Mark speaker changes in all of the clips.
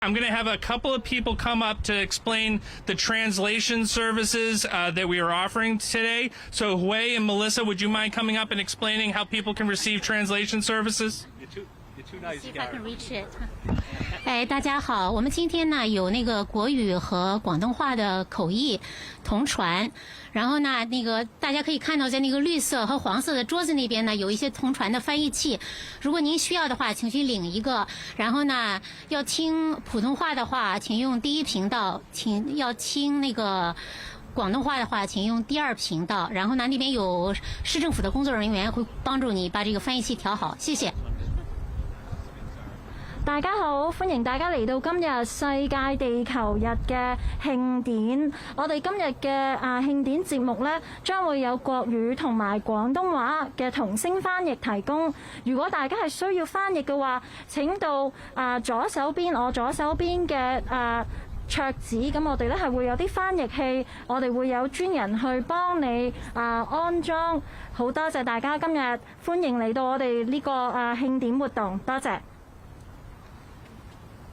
Speaker 1: I'm going to have a couple of people come up to explain the translation services that we are offering today. So Hui and Melissa, would you mind coming up and explaining how people can receive translation services?
Speaker 2: See if I can reach it. 大家好，我们今天呢有那个国语和广东话的口译同传，然后呢大家可以看到在那个绿色和黄色的桌子那边呢有一些同传的翻译器，如果您需要的话，请去领一个。然后呢，要听普通话的话，请用第一频道；要听那个广东话的话，请用第二频道。然后呢，那边有市政府的工作人员会帮助你把这个翻译器调好。谢谢。
Speaker 3: 大家好，歡迎大家嚟到今日世界地球日嘅慶典。我哋今日嘅慶典節目呢，將會有國語同埋廣東話嘅同聲翻譯提供。如果大家係需要翻譯嘅話，請到我左手邊嘅桌子，咁我哋呢係會有啲翻譯器，我哋會有專人去幫你安裝。好多謝大家今日歡迎嚟到我哋呢個慶典活動，多謝。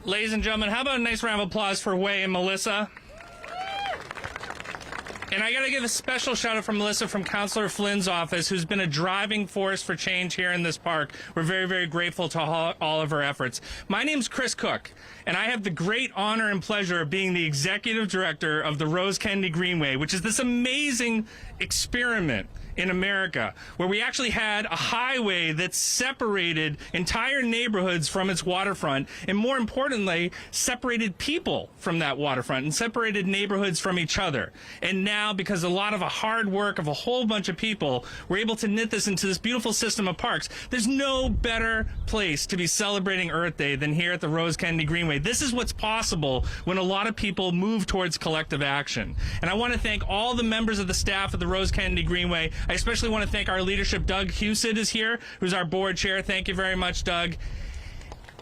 Speaker 1: Ladies and gentlemen, how about a nice round of applause for Hui and Melissa? And I got to give a special shout out from Melissa from Councillor Flynn's office, who's been a driving force for change here in this park. We're very, very grateful to all of her efforts. My name's Chris Cook, and I have the great honor and pleasure of being the executive director of the Rose Kennedy Greenway, which is this amazing experiment in America, where we actually had a highway that separated entire neighborhoods from its waterfront, and more importantly, separated people from that waterfront and separated neighborhoods from each other. And now, because a lot of a hard work of a whole bunch of people, we're able to knit this into this beautiful system of parks. There's no better place to be celebrating Earth Day than here at the Rose Kennedy Greenway. This is what's possible when a lot of people move towards collective action. And I want to thank all the members of the staff of the Rose Kennedy Greenway. I especially want to thank our leadership. Doug Husted is here, who's our board chair. Thank you very much, Doug.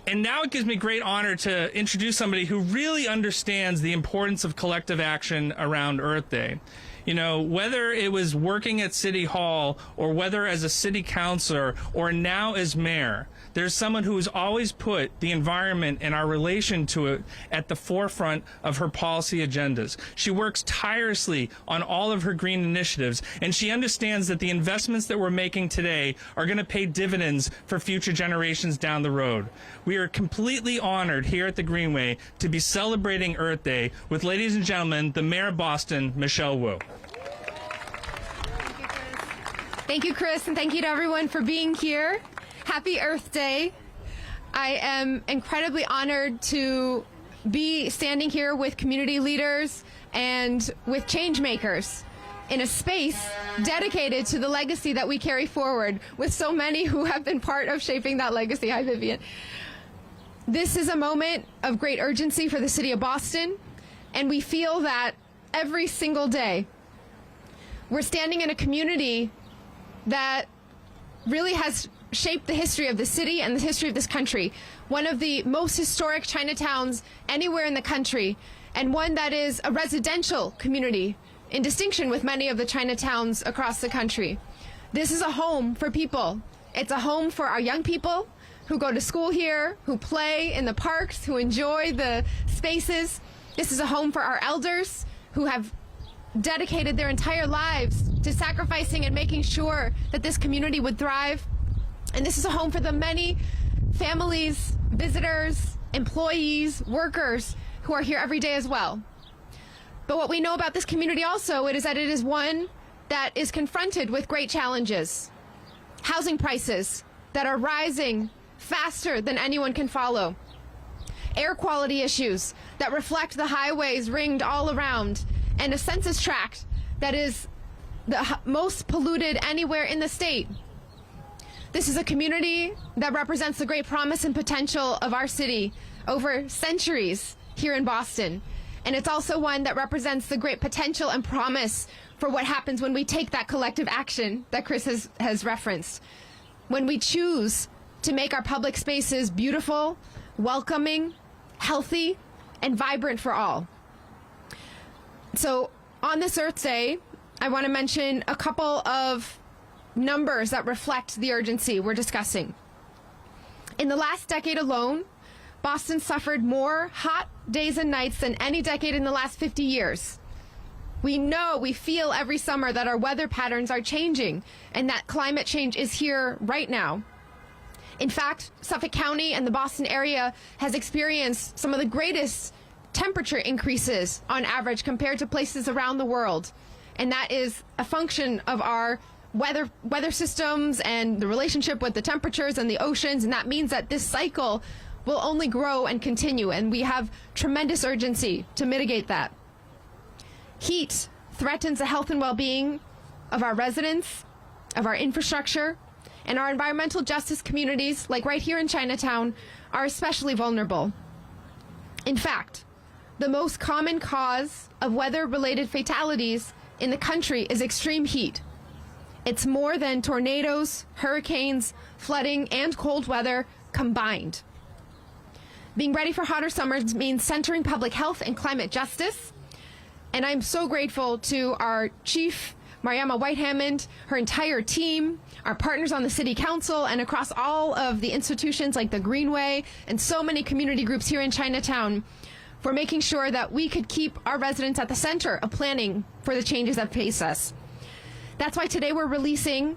Speaker 1: And now it gives me great honor to introduce somebody who really understands the importance of collective action around Earth Day. You know, whether it was working at City Hall or whether as a city councilor or now as mayor, there's someone who has always put the environment and our relation to it at the forefront of her policy agendas. She works tirelessly on all of her green initiatives, and she understands that the investments that we're making today are going to pay dividends for future generations down the road. We are completely honored here at the Greenway to be celebrating Earth Day with, ladies and gentlemen, the Mayor of Boston, Michelle Wu.
Speaker 4: Thank you, Chris, and thank you to everyone for being here. Happy Earth Day. I am incredibly honored to be standing here with community leaders and with change makers in a space dedicated to the legacy that we carry forward with so many who have been part of shaping that legacy. Hi, Vivian. This is a moment of great urgency for the city of Boston, and we feel that every single day. We're standing in a community that really has shaped the history of the city and the history of this country. One of the most historic Chinatowns anywhere in the country, and one that is a residential community in distinction with many of the Chinatowns across the country. This is a home for people. It's a home for our young people who go to school here, who play in the parks, who enjoy the spaces. This is a home for our elders who have dedicated their entire lives to sacrificing and making sure that this community would thrive. And this is a home for the many families, visitors, employees, workers who are here every day as well. But what we know about this community also is that it is one that is confronted with great challenges. Housing prices that are rising faster than anyone can follow. Air quality issues that reflect the highways ringed all around, and a census tract that is the most polluted anywhere in the state. This is a community that represents the great promise and potential of our city over centuries here in Boston. And it's also one that represents the great potential and promise for what happens when we take that collective action that Chris has referenced. When we choose to make our public spaces beautiful, welcoming, healthy, and vibrant for all. So on this Earth Day, I want to mention a couple of numbers that reflect the urgency we're discussing. In the last decade alone, Boston suffered more hot days and nights than any decade in the last 50 years. We feel every summer that our weather patterns are changing and that climate change is here right now. In fact, Suffolk County and the Boston area has experienced some of the greatest temperature increases on average compared to places around the world. And that is a function of our weather systems and the relationship with the temperatures and the oceans. And that means that this cycle will only grow and continue. And we have tremendous urgency to mitigate that. Heat threatens the health and well-being of our residents, of our infrastructure, and our environmental justice communities, like right here in Chinatown, are especially vulnerable. In fact, the most common cause of weather-related fatalities in the country is extreme heat. It's more than tornadoes, hurricanes, flooding, and cold weather combined. Being ready for hotter summers means centering public health and climate justice. And I'm so grateful to our chief, Mariama White-Hammond, her entire team, our partners on the city council, and across all of the institutions like the Greenway and so many community groups here in Chinatown for making sure that we could keep our residents at the center of planning for the changes that face us. That's why today we're releasing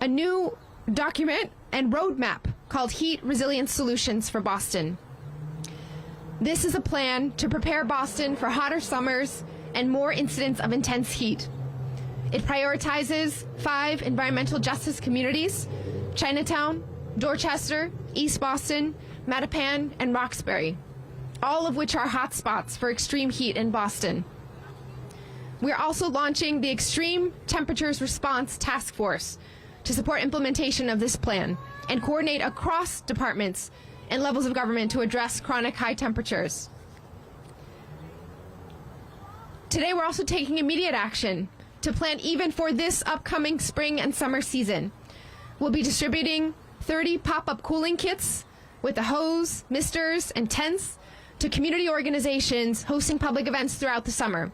Speaker 4: a new document and roadmap called Heat Resilience Solutions for Boston. This is a plan to prepare Boston for hotter summers and more incidents of intense heat. It prioritizes 5 environmental justice communities: Chinatown, Dorchester, East Boston, Mattapan, and Roxbury, all of which are hotspots for extreme heat in Boston. We're also launching the Extreme Temperatures Response Task Force to support implementation of this plan and coordinate across departments and levels of government to address chronic high temperatures. Today, we're also taking immediate action to plan even for this upcoming spring and summer season. We'll be distributing 30 pop-up cooling kits with a hose, misters, and tents to community organizations hosting public events throughout the summer.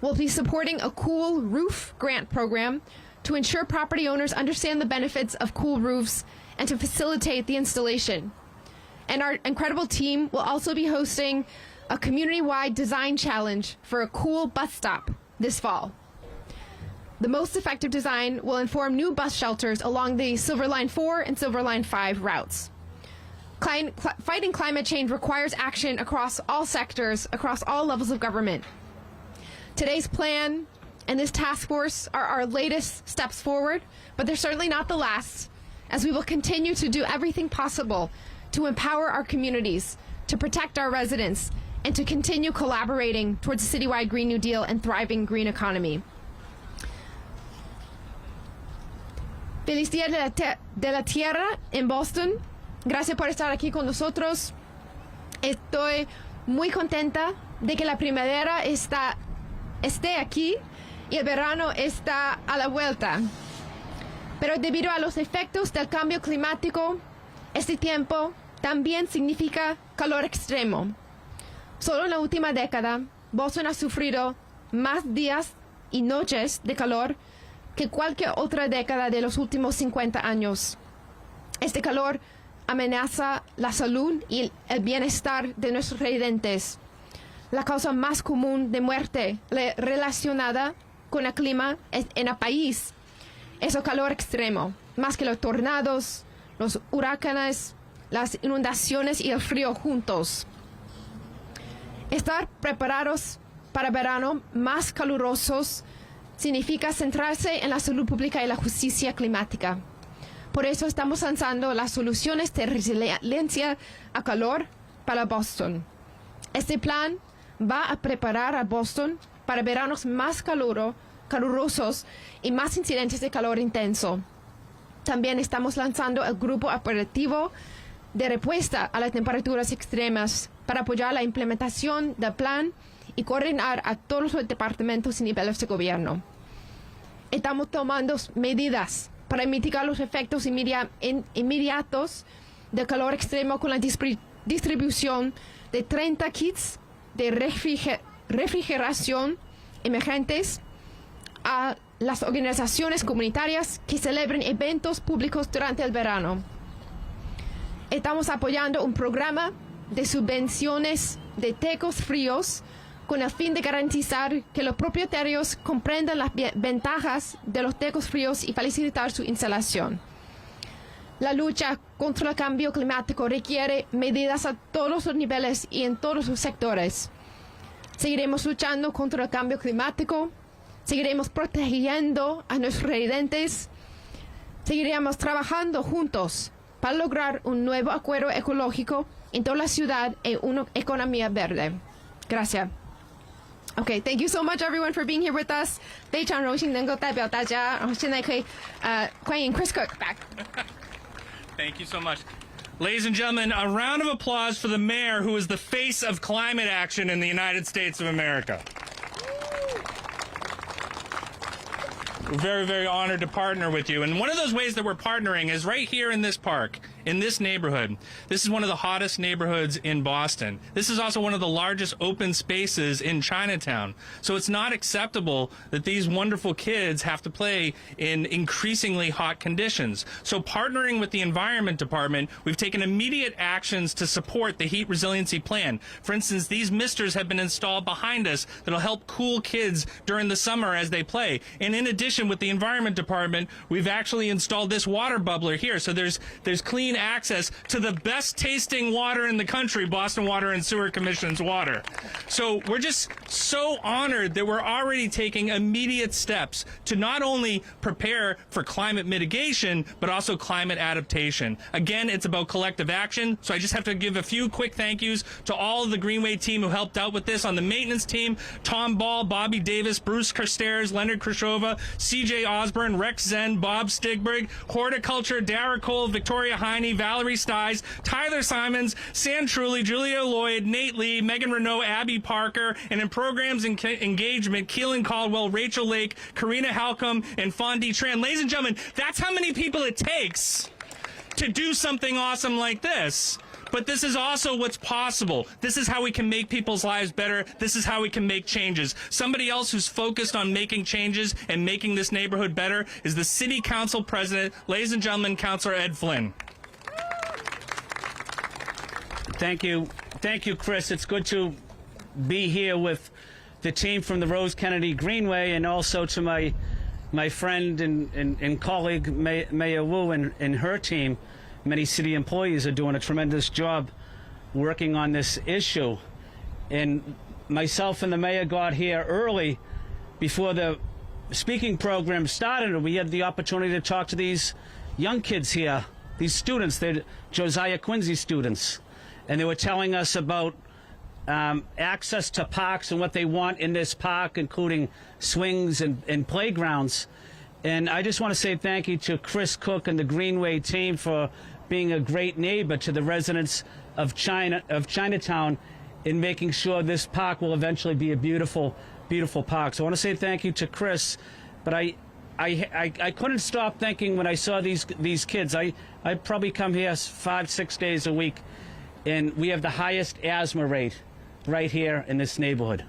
Speaker 4: We'll be supporting a Cool Roof grant program to ensure property owners understand the benefits of cool roofs and to facilitate the installation. And our incredible team will also be hosting a community-wide design challenge for a cool bus stop this fall. The most effective design will inform new bus shelters along the Silver Line 4 and Silver Line 5 routes. Fighting climate change requires action across all sectors, across all levels of government. Today's plan and this task force are our latest steps forward, but they're certainly not the last, as we will continue to do everything possible to empower our communities, to protect our residents, and to continue collaborating towards a citywide Green New Deal and thriving green economy. Feliz Día de la Tierra en Boston. Gracias por estar aquí con nosotros. Estoy muy contenta de que la primavera esté aquí y el verano está a la vuelta. Pero debido a los efectos del cambio climático, este tiempo también significa calor extremo. Solo en la última década, Boston ha sufrido más días y noches de calor que cualquier otra década de los últimos 50 años. Este calor amenaza la salud y el bienestar de nuestros residentes. La causa más común de muerte relacionada con el clima en el país es el calor extremo, más que los tornados, los huracanes, las inundaciones y el frío juntos. Estar preparados para verano más calurosos significa centrarse en la salud pública y la justicia climática. Por eso estamos lanzando las soluciones de resiliencia a calor para Boston. Este plan va a preparar a Boston para veranos más calurosos y más incidentes de calor intenso. También estamos lanzando el grupo operativo de respuesta a las temperaturas extremas para apoyar la implementación del plan y coordinar a todos los departamentos y niveles de gobierno. Estamos tomando medidas para mitigar los efectos inmediatos del calor extremo con la distribución de 30 kits de refrigeración emergentes a las organizaciones comunitarias que celebren eventos públicos durante el verano. Estamos apoyando un programa de subvenciones de tecos fríos con el fin de garantizar que los propietarios comprendan las ventajas de los tecos fríos y facilitar su instalación. La lucha contra el cambio climático requiere medidas a todos los niveles y en todos los sectores. Seguiremos luchando contra el cambio climático, seguiremos protegiendo a nuestros residentes, seguiremos trabajando juntos para lograr un nuevo acuerdo ecológico en toda la ciudad y una economía verde. Gracias. Okay, thank you so much everyone for being here with us. 非常荣幸能够代表大家，然后现在可以欢迎 Chris Cook back.
Speaker 1: Thank you so much. Ladies and gentlemen, a round of applause for the mayor who is the face of climate action in the United States of America. We're very, very honored to partner with you. And one of those ways that we're partnering is right here in this park, in this neighborhood. This is one of the hottest neighborhoods in Boston. This is also one of the largest open spaces in Chinatown. So it's not acceptable that these wonderful kids have to play in increasingly hot conditions. So partnering with the Environment Department, we've taken immediate actions to support the heat resiliency plan. For instance, these misters have been installed behind us that'll help cool kids during the summer as they play. And in addition, with the Environment Department, we've actually installed this water bubbler here. So there's clean access to the best tasting water in the country, Boston Water and Sewer Commission's water. So we're just so honored that we're already taking immediate steps to not only prepare for climate mitigation, but also climate adaptation. Again, it's about collective action. So I just have to give a few quick thank yous to all of the Greenway team who helped out with this. On the maintenance team, Tom Ball, Bobby Davis, Bruce Carstairs, Leonard Krishova, CJ Osborne, Rex Zen, Bob Stigberg, Horticulture, Dara Cole, Victoria Heine, Valerie Stiles, Tyler Simons, Sam Truly, Julia Lloyd, Nate Lee, Megan Renault, Abby Parker, and in programs and engagement, Keelan Caldwell, Rachel Lake, Karina Halcomb, and Fondi Tran. Ladies and gentlemen, that's how many people it takes to do something awesome like this. But this is also what's possible. This is how we can make people's lives better. This is how we can make changes. Somebody else who's focused on making changes and making this neighborhood better is the City Council President, ladies and gentlemen, Councilor Ed Flynn.
Speaker 5: Thank you. Thank you, Chris. It's good to be here with the team from the Rose Kennedy Greenway, and also to my friend and colleague, Mayor Wu, and her team. Many city employees are doing a tremendous job working on this issue. And myself and the mayor got here early before the speaking program started, and we had the opportunity to talk to these young kids here, these students. They're Josiah Quincy students. And they were telling us about access to parks and what they want in this park, including swings and playgrounds. And I just want to say thank you to Chris Cook and the Greenway team for being a great neighbor to the residents of Chinatown in making sure this park will eventually be a beautiful, beautiful park. So I want to say thank you to Chris. But I couldn't stop thinking when I saw these kids. I probably come here 5-6 days a week, and we have the highest asthma rate right here in this neighborhood.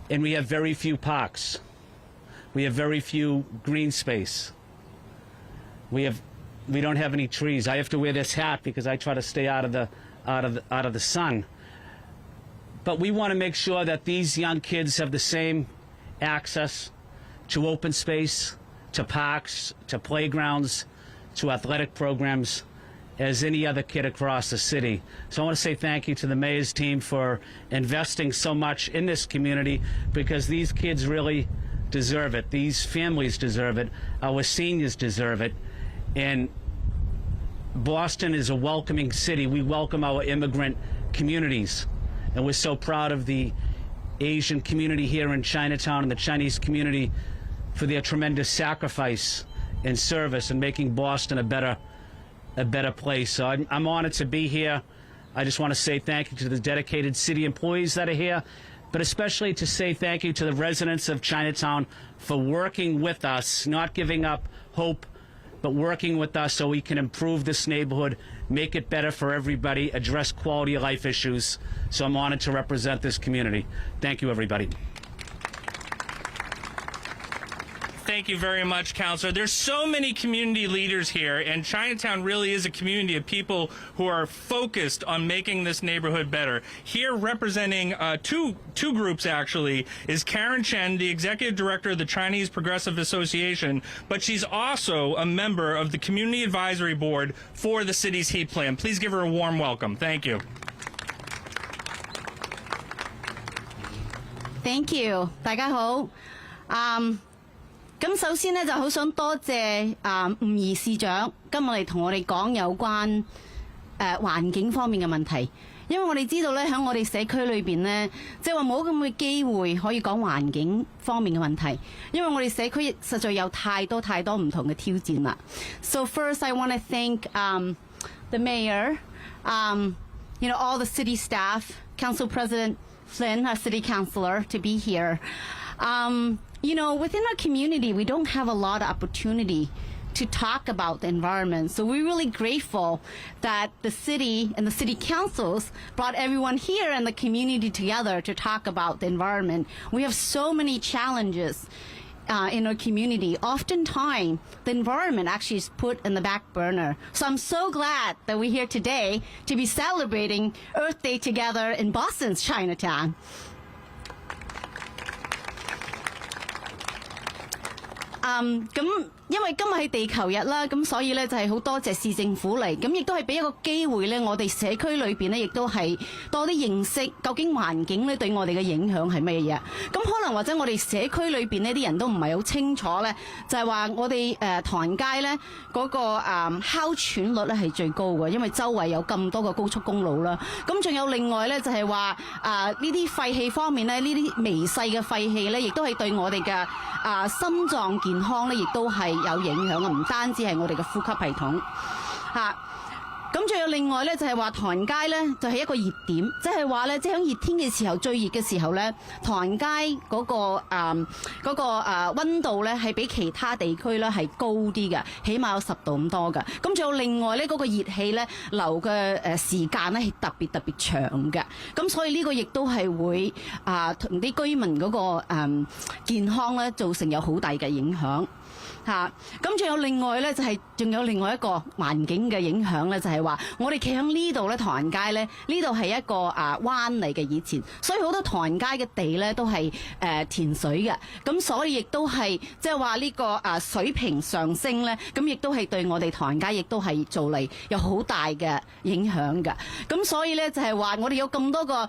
Speaker 5: And we have very few parks. We have very few green space. We don't have any trees. I have to wear this hat because I try to stay out of the sun. But we want to make sure that these young kids have the same access to open space, to parks, to playgrounds, to athletic programs as any other kid across the city. So I want to say thank you to the mayor's team for investing so much in this community, because these kids really deserve it. These families deserve it. Our seniors deserve it. And Boston is a welcoming city. We welcome our immigrant communities. And we're so proud of the Asian community here in Chinatown and the Chinese community for their tremendous sacrifice and service in making Boston a better place. So I'm honored to be here. I just want to say thank you to the dedicated city employees that are here, but especially to say thank you to the residents of Chinatown for working with us, not giving up hope, but working with us so we can improve this neighborhood, make it better for everybody, address quality of life issues. So I'm honored to represent this community. Thank you, everybody.
Speaker 1: Thank Thank you very much, Councilor. There's so many community leaders here, and Chinatown really is a community of people who are focused on making this neighborhood better. Here, representing two groups, actually, is Karen Chen, the Executive Director of the Chinese Progressive Association, but she's also a member of the Community Advisory Board for the city's heat plan. Please give her a warm welcome. Thank you.
Speaker 6: Thank you， 大家好。咁首先呢，就好想多謝吳怡市長今日嚟同我哋講有關環境方面嘅問題，因為我哋知道咧喺我哋社區裏邊呢，即係話冇咁嘅機會可以講環境方面嘅問題，因為我哋社區實在有太多唔同嘅挑戰啦。So first, I want to thank the mayor, all the city staff, Council President Flynn, our city councilor, to be here. Within our community, we don't have a lot of opportunity to talk about the environment. So we're really grateful that the city and the city councils brought everyone here and the community together to talk about the environment. We have so many challenges in our community. Oftentimes, the environment actually is put in the back burner. So I'm so glad that we're here today to be celebrating Earth Day together in Boston's Chinatown. 因為今日係地球日啦，咁所以咧就係好多謝市政府嚟，咁亦都係俾一個機會咧，我哋社區裏邊咧亦都係多啲認識究竟環境咧對我哋嘅影響係乜嘢。咁可能或者我哋社區裏邊呢啲人都唔係好清楚咧，就係話我哋唐人街咧嗰個哮喘率咧係最高嘅，因為周圍有咁多個高速公路啦。咁仲有另外咧就係話呢啲廢氣方面咧，呢啲微細嘅廢氣咧，亦都係對我哋嘅心臟健康咧，亦都係有影響嘅，唔單止係我哋嘅呼吸系統嚇。咁仲有另外咧，就係話唐人街咧就係一個熱點，即係話咧，即係喺熱天嘅時候最熱嘅時候咧，唐人街嗰個温度咧係比其他地區咧係高啲嘅，起碼有10度咁多嘅。咁仲有另外咧嗰個熱氣咧流嘅時間咧係特別長嘅。咁所以呢個亦都係會同啲居民嗰個健康咧造成有好大嘅影響。咁仲有另外咧，就係仲有另外一個環境嘅影響咧，就係話我哋企喺呢度咧，唐人街咧，呢度係一個灣嚟嘅以前，所以好多唐人街嘅地咧都係填水嘅，咁所以亦都係即係話呢個水平上升咧，咁亦都係對我哋唐人街亦都係做嚟有好大嘅影響嘅。咁所以咧就係話我哋有咁多個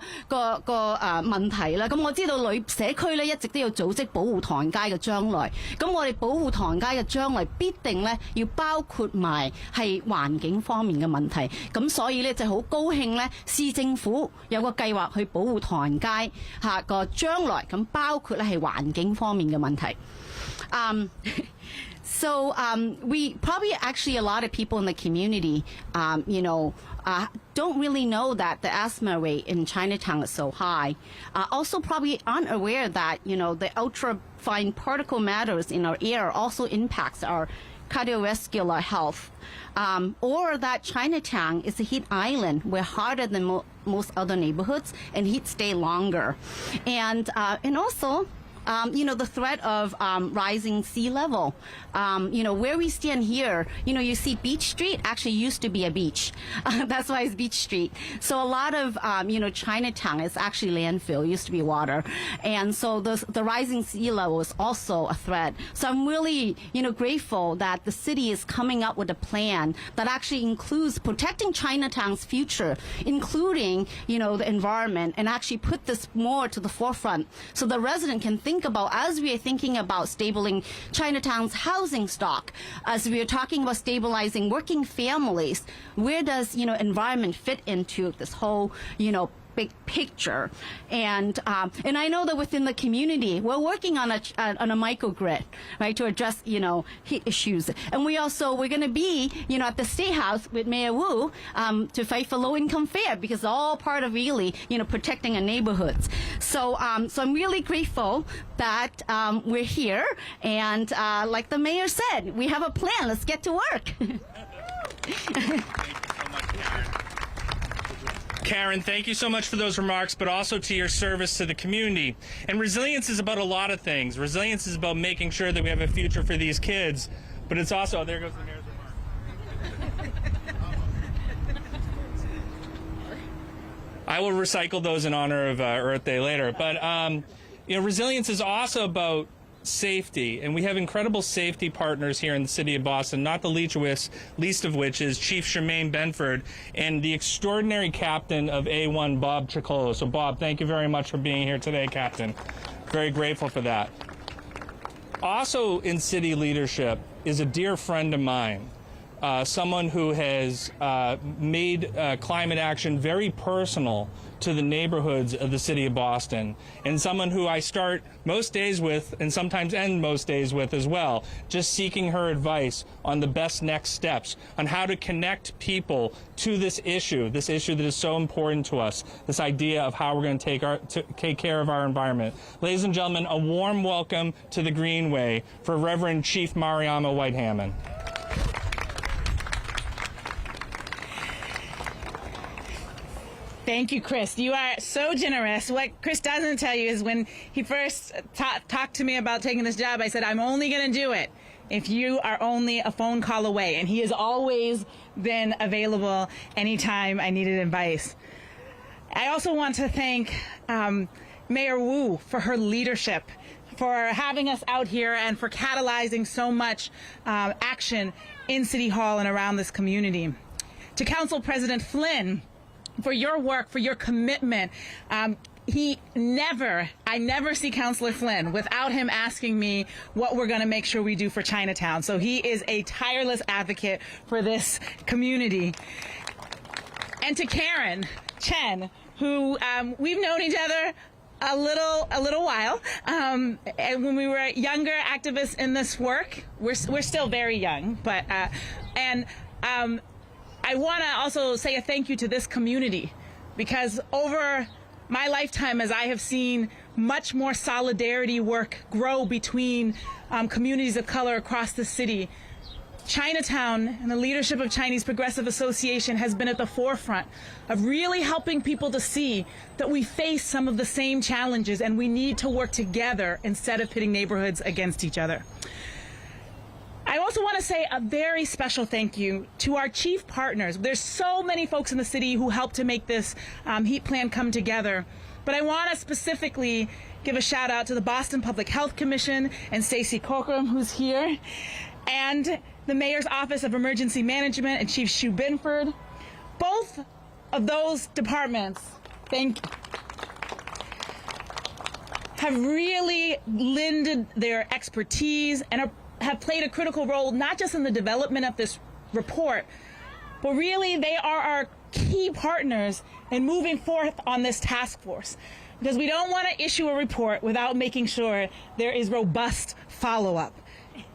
Speaker 6: 問題啦。咁我知道社區咧一直都要組織保護唐人街嘅將來，咁我哋保護唐人街嘅將來必定咧要包括埋係環境方面嘅問題，咁所以咧就好高興咧，市政府有個計劃去保護唐人街個將來，咁包括咧係環境方面嘅問題。So we probably actually a lot of people in the community, don't really know that the asthma rate in Chinatown is so high. Also probably aren't aware that, the ultrafine particle matters in our air also impacts our cardiovascular health. Or that Chinatown is a heat island. We're hotter than most other neighborhoods and heat stay longer. And also, the threat of rising sea level. Where we stand here, you see Beach Street actually used to be a beach. That's why it's Beach Street. So a lot of, Chinatown is actually landfill, used to be water. And so the rising sea level is also a threat. So I'm really, grateful that the city is coming up with a plan that actually includes protecting Chinatown's future, including, the environment, and actually put this more to the forefront so the resident can think about, as we are thinking about stabilizing Chinatown's housing stock, as we are talking about stabilizing working families, where does, environment fit into this whole, big picture? And I know that within the community, we're working on a microgrid, right, to address, heat issues. And we're going to be, at the State House with Mayor Wu to fight for low-income fare, because it's all part of really, protecting our neighborhoods. So I'm really grateful that we're here. And like the mayor said, we have a plan. Let's get to work.
Speaker 1: Karen, thank you so much for those remarks, but also to your service to the community. And resilience is about a lot of things. Resilience is about making sure that we have a future for these kids, but it's also, oh, there goes the mayor's remark. I will recycle those in honor of Earth Day later. But, resilience is also about safety, and we have incredible safety partners here in the city of Boston, not the least of which is Chief Shemaine Benford and the extraordinary captain of A1, Bob Chicolo. So, Bob, thank you very much for being here today, Captain. Very grateful for that. Also in city leadership is a dear friend of mine, someone who has made climate action very personal to the neighborhoods of the city of Boston, and someone who I start most days with and sometimes end most days with as well, just seeking her advice on the best next steps, on how to connect people to this issue that is so important to us, this idea of how we're going to take care of our environment. Ladies and gentlemen, a warm welcome to the Greenway for Reverend Chief Mariama White-Hammond.
Speaker 7: Thank you, Chris. You are so generous. What Chris doesn't tell you is when he first talked to me about taking this job, I said, I'm only going to do it if you are only a phone call away. And he has always been available anytime I needed advice. I also want to thank Mayor Wu for her leadership, for having us out here, and for catalyzing so much action in City Hall and around this community. To Council President Flynn, for your work, for your commitment. I never see Councillor Flynn without him asking me what we're going to make sure we do for Chinatown. So he is a tireless advocate for this community. And to Karen, Chen, who we've known each other a little while. And when we were younger activists in this work, we're still very young, but I want to also say a thank you to this community, because over my lifetime, as I have seen much more solidarity work grow between communities of color across the city, Chinatown and the leadership of Chinese Progressive Association has been at the forefront of really helping people to see that we face some of the same challenges and we need to work together instead of pitting neighborhoods against each other. I also want to say a very special thank you to our chief partners. There's so many folks in the city who helped to make this heat plan come together. But I want to specifically give a shout out to the Boston Public Health Commission and Stacey Corcoran, who's here, and the Mayor's Office of Emergency Management and Chief Shue Binford. Both of those departments, have really lended their expertise and have played a critical role, not just in the development of this report, but really they are our key partners in moving forth on this task force. Because we don't want to issue a report without making sure there is robust follow-up.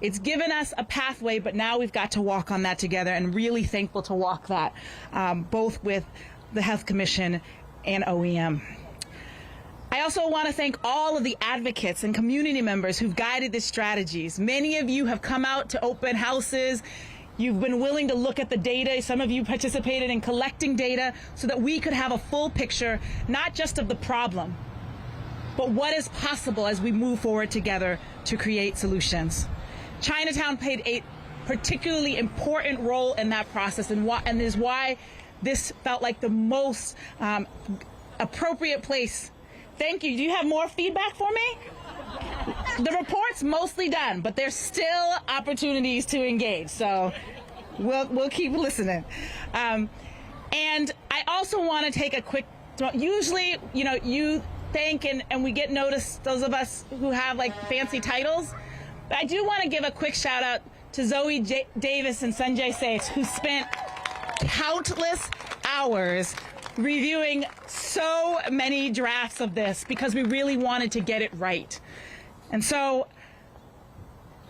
Speaker 7: It's given us a pathway, but now we've got to walk on that together, and really thankful to walk that, both with the Health Commission and OEM. I also want to thank all of the advocates and community members who've guided these strategies. Many of you have come out to open houses. You've been willing to look at the data. Some of you participated in collecting data so that we could have a full picture, not just of the problem, but what is possible as we move forward together to create solutions. Chinatown played a particularly important role in that process, and is why this felt like the most appropriate place. Thank you. Do you have more feedback for me? The report's mostly done, but there's still opportunities to engage, so we'll keep listening. And I also want to take a quick, usually, you thank and we get noticed, those of us who have like fancy titles, but I do want to give a quick shout out to Zoe Davis and Sanjay Seth, who spent countless hours reviewing so many drafts of this because we really wanted to get it right. And so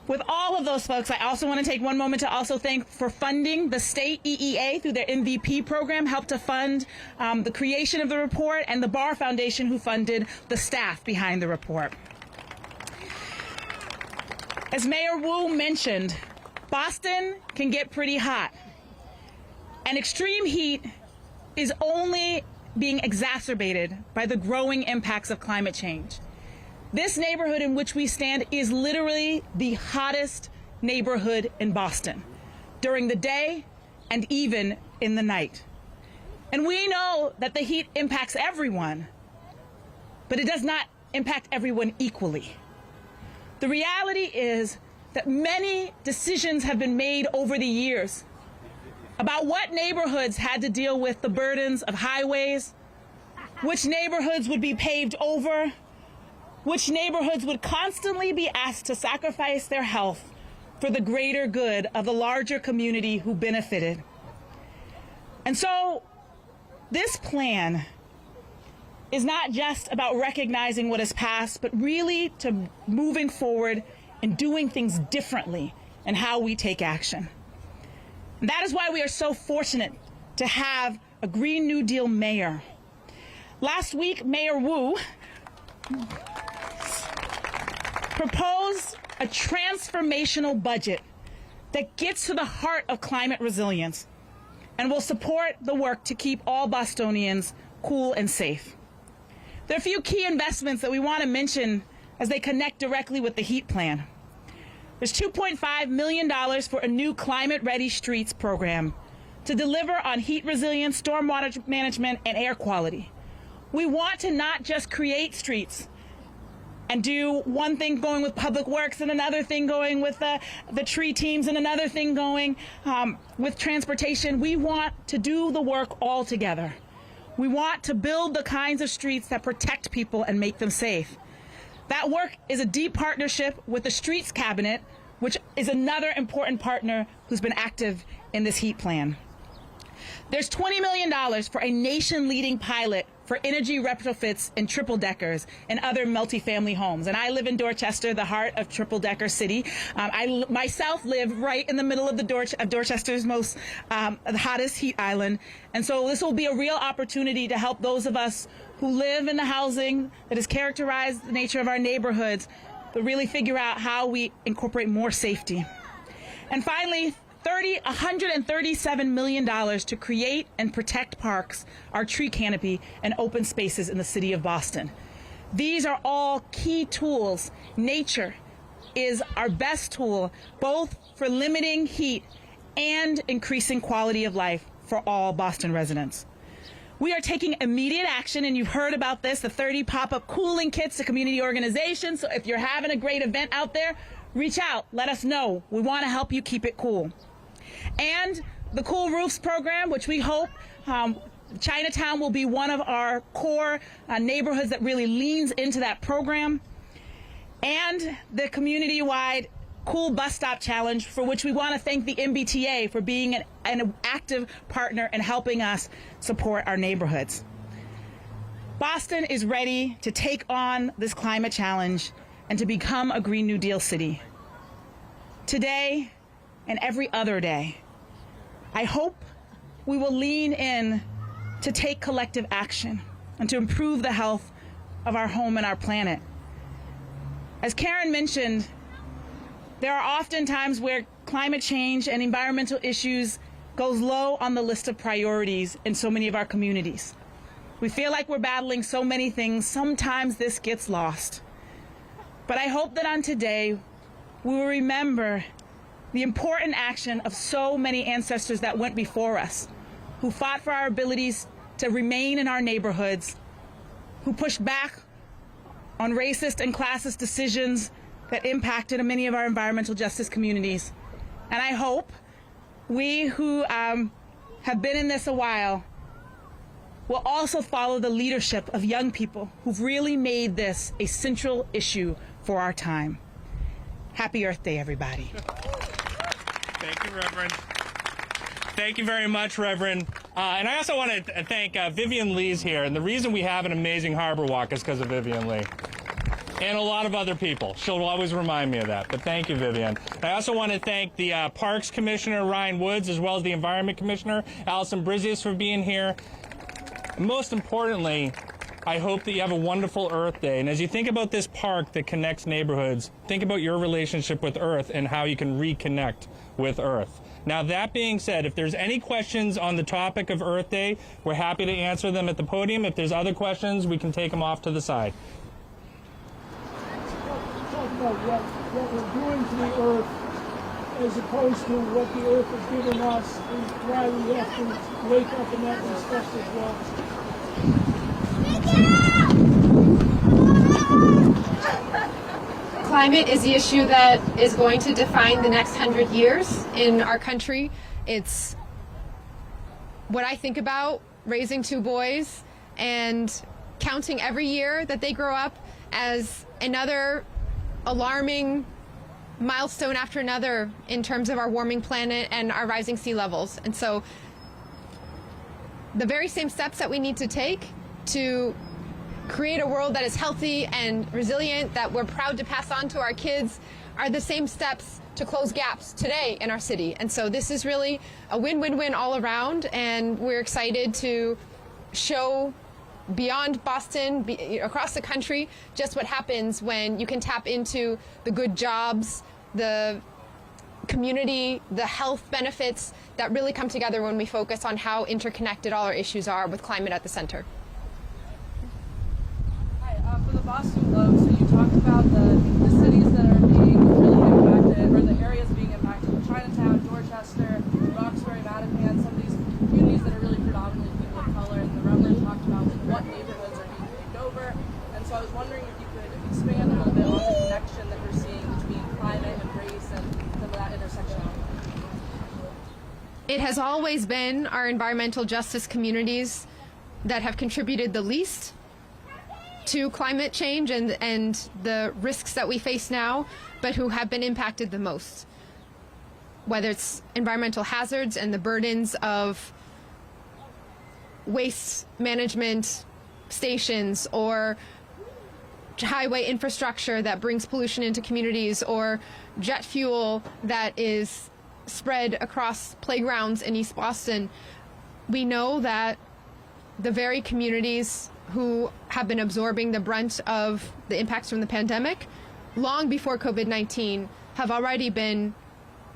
Speaker 7: with all of those folks, I also want to take one moment to also thank for funding the state EEA through their MVP program, helped to fund the creation of the report, and the Barr Foundation, who funded the staff behind the report. As Mayor Wu mentioned, Boston can get pretty hot, and extreme heat is only being exacerbated by the growing impacts of climate change. This neighborhood in which we stand is literally the hottest neighborhood in Boston, during the day and even in the night. And we know that the heat impacts everyone, but it does not impact everyone equally. The reality is that many decisions have been made over the years about what neighborhoods had to deal with the burdens of highways, which neighborhoods would be paved over, which neighborhoods would constantly be asked to sacrifice their health for the greater good of the larger community who benefited. And so this plan is not just about recognizing what has passed, but really to moving forward and doing things differently in how we take action. And that is why we are so fortunate to have a Green New Deal mayor. Last week, Mayor Wu proposed a transformational budget that gets to the heart of climate resilience and will support the work to keep all Bostonians cool and safe. There are a few key investments that we want to mention as they connect directly with the heat plan. There's $2.5 million for a new climate-ready streets program to deliver on heat resilience, stormwater management, and air quality. We want to not just create streets and do one thing going with public works and another thing going with the tree teams and another thing going with transportation. We want to do the work all together. We want to build the kinds of streets that protect people and make them safe. That work is a deep partnership with the Streets Cabinet, which is another important partner who's been active in this heat plan. There's $20 million for a nation-leading pilot for energy retrofits in triple-deckers and other multifamily homes. And I live in Dorchester, the heart of triple-decker city. I myself live right in the middle of Dorchester's most the hottest heat island. And so this will be a real opportunity to help those of us who live in the housing that has characterized the nature of our neighborhoods, but really figure out how we incorporate more safety. And finally, $137 million to create and protect parks, our tree canopy, and open spaces in the city of Boston. These are all key tools. Nature is our best tool, both for limiting heat and increasing quality of life for all Boston residents. We are taking immediate action, and you've heard about this, the 30 pop-up cooling kits to community organizations. So if you're having a great event out there, reach out, let us know. We want to help you keep it cool. And the Cool Roofs program, which we hope Chinatown will be one of our core neighborhoods that really leans into that program. And the community-wide Cool Bus Stop Challenge, for which we want to thank the MBTA for being an active partner in helping us support our neighborhoods. Boston is ready to take on this climate challenge and to become a Green New Deal city. Today and every other day, I hope we will lean in to take collective action and to improve the health of our home and our planet. As Karen mentioned, there are often times where climate change and environmental issues goes low on the list of priorities in so many of our communities. We feel like we're battling so many things. Sometimes this gets lost. But I hope that on today, we will remember the important action of so many ancestors that went before us, who fought for our abilities to remain in our neighborhoods, who pushed back on racist and classist decisions that impacted many of our environmental justice communities. And I hope we who have been in this a while will also follow the leadership of young people who've really made this a central issue for our time. Happy Earth Day, everybody.
Speaker 1: Thank you, Reverend. Thank you very much, Reverend. And I also want to thank Vivian Lee's here. And the reason we have an amazing harbor walk is because of Vivian Lee. And a lot of other people. She'll always remind me of that. But thank you, Vivian. I also want to thank the Parks Commissioner, Ryan Woods, as well as the Environment Commissioner, Allison Brizius, for being here. And most importantly, I hope that you have a wonderful Earth Day. And as you think about this park that connects neighborhoods, think about your relationship with Earth and how you can reconnect with Earth. Now, that being said, if there's any questions on the topic of Earth Day, we're happy to answer them at the podium. If there's other questions, we can take them off to the side.
Speaker 8: Talk about what we're doing to the Earth as opposed to what the Earth has given us and why we have to wake up in that respect as well.
Speaker 4: Climate is the issue that is going to define the next 100 years in our country. It's what I think about raising 2 boys and counting every year that they grow up as another alarming milestone after another in terms of our warming planet and our rising sea levels. And so the very same steps that we need to take to create a world that is healthy and resilient, that we're proud to pass on to our kids, are the same steps to close gaps today in our city. And so this is really a win-win-win all around, and we're excited to show beyond Boston, across the country, just what happens when you can tap into the good jobs, the community, the health benefits that really come together when we focus on how interconnected all our issues are with climate at the center.
Speaker 9: For the Boston Globe, so you talked about the cities that are being really impacted, or the areas being impacted, Chinatown, Dorchester, Roxbury, Mattapan, some of these communities that are really predominantly people of color, and the reverend talked about what neighborhoods are being paved over. And so I was wondering if you could expand a little bit on the connection that we're seeing between climate and race and some of that intersectionality.
Speaker 4: It has always been our environmental justice communities that have contributed the least to climate change and the risks that we face now, but who have been impacted the most. Whether it's environmental hazards and the burdens of waste management stations, or highway infrastructure that brings pollution into communities, or jet fuel that is spread across playgrounds in East Boston, we know that the very communities who have been absorbing the brunt of the impacts from the pandemic long before COVID-19 have already been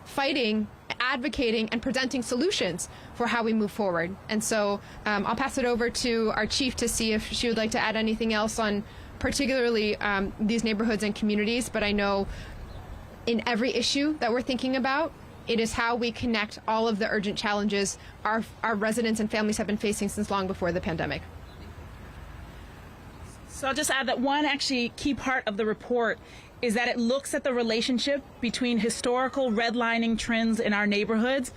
Speaker 4: fighting, advocating, and presenting solutions for how we move forward. And so I'll pass it over to our chief to see if she would like to add anything else on particularly these neighborhoods and communities. But I know in every issue that we're thinking about, it is how we connect all of the urgent challenges our residents and families have been facing since long before the pandemic.
Speaker 7: So I'll just add that one actually key part of the report is that it looks at the relationship between historical redlining trends in our neighborhoods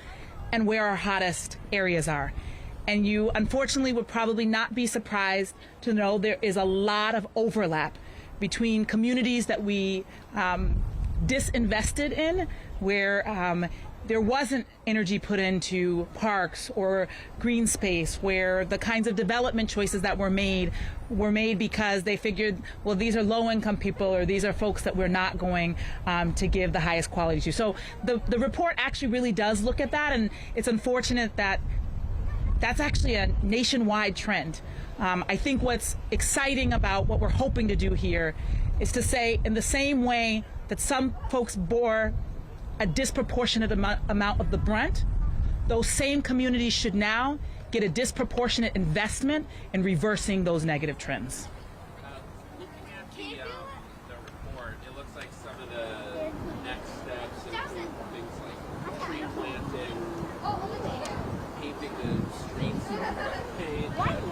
Speaker 7: and where our hottest areas are. And you unfortunately would probably not be surprised to know there is a lot of overlap between communities that we disinvested in, where there wasn't energy put into parks or green space, where the kinds of development choices that were made because they figured, well, these are low-income people, or these are folks that we're not going to give the highest quality to. So the report actually really does look at that, and it's unfortunate that that's actually a nationwide trend. I think what's exciting about what we're hoping to do here is to say, in the same way that some folks bore a disproportionate amount of the brunt, those same communities should now get a disproportionate investment in reversing those negative trends.
Speaker 10: Looking at the report, it looks like some of the next steps include things like tree planting, paving the streets, paint,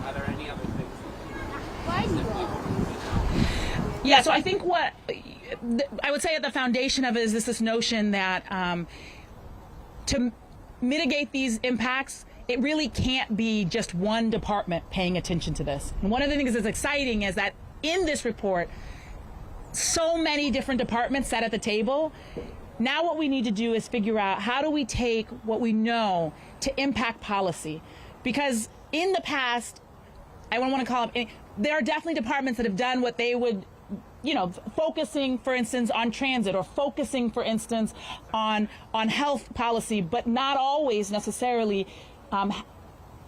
Speaker 10: Are there any other things?
Speaker 7: Yeah, so I think what I would say at the foundation of it is this notion that to mitigate these impacts, it really can't be just one department paying attention to this. And one of the things that's exciting is that in this report, so many different departments sat at the table. Now what we need to do is figure out, how do we take what we know to impact policy? Because in the past, I don't want to call it, there are definitely departments that have done what they would, focusing, for instance, on transit, or focusing, for instance, on health policy, but not always necessarily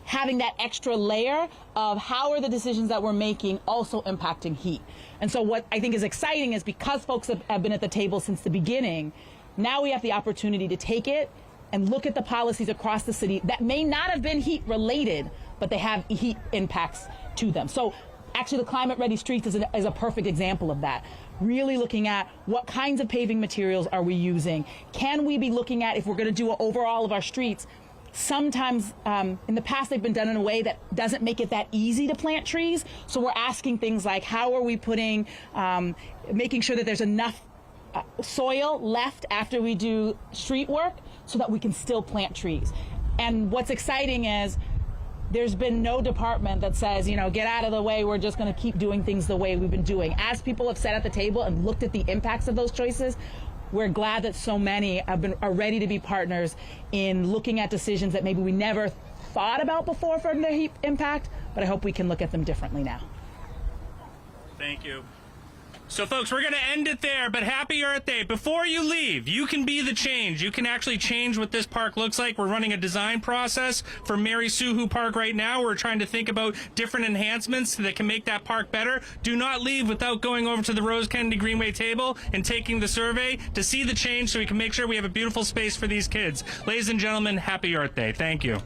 Speaker 7: having that extra layer of how are the decisions that we're making also impacting heat. And so what I think is exciting is because folks have been at the table since the beginning, now we have the opportunity to take it and look at the policies across the city that may not have been heat related, but they have heat impacts to them. So actually the Climate Ready Streets is a perfect example of that. Really looking at what kinds of paving materials are we using? Can we be looking at, if we're going to do an overall of our streets, sometimes in the past they've been done in a way that doesn't make it that easy to plant trees. So we're asking things like, how are we putting, making sure that there's enough soil left after we do street work so that we can still plant trees. And what's exciting is there's been no department that says, you know, get out of the way, we're just going to keep doing things the way we've been doing. As people have sat at the table and looked at the impacts of those choices, we're glad that so many are ready to be partners in looking at decisions that maybe we never thought about before from their heat impact, but I hope we can look at them differently now.
Speaker 1: Thank you. So, folks, we're going to end it there, but happy Earth Day. Before you leave, you can be the change. You can actually change what this park looks like. We're running a design process for Mary Suhu Park right now. We're trying to think about different enhancements that can make that park better. Do not leave without going over to the Rose Kennedy Greenway table and taking the survey to see the change so we can make sure we have a beautiful space for these kids. Ladies and gentlemen, happy Earth Day. Thank you.